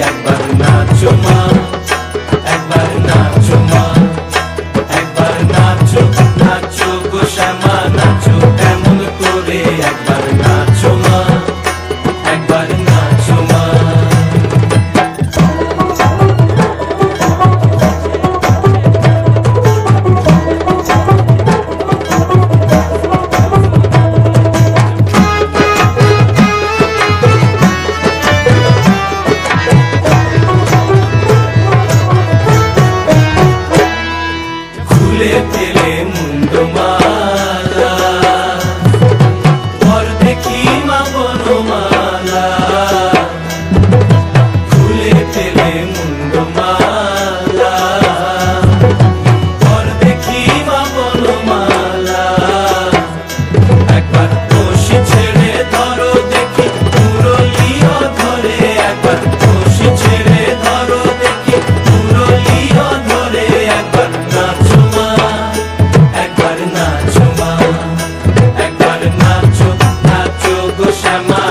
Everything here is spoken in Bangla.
একবার নাচো মা, একবার নাচো মা, একবার নাচো নাচো গো শ্যামা নাচো এমন করে, একবার নাচো মা, একবার নাচো মা। খুলে ফেলে মুন্ডমালা, পর দেখি মা বনমালা, খুলে ফেলে মুন্ডমালা, পর দেখি মা বনমালা, একবার বসি ছেড়ে ধরো দেখি মুরলিও ধরে, একবার বসি ছেড়ে ধরো দেখি মুরলিও ধরে, একবার নাচো মা, একবার নাচো মা, একবার নাচো নাচো গো শ্যামা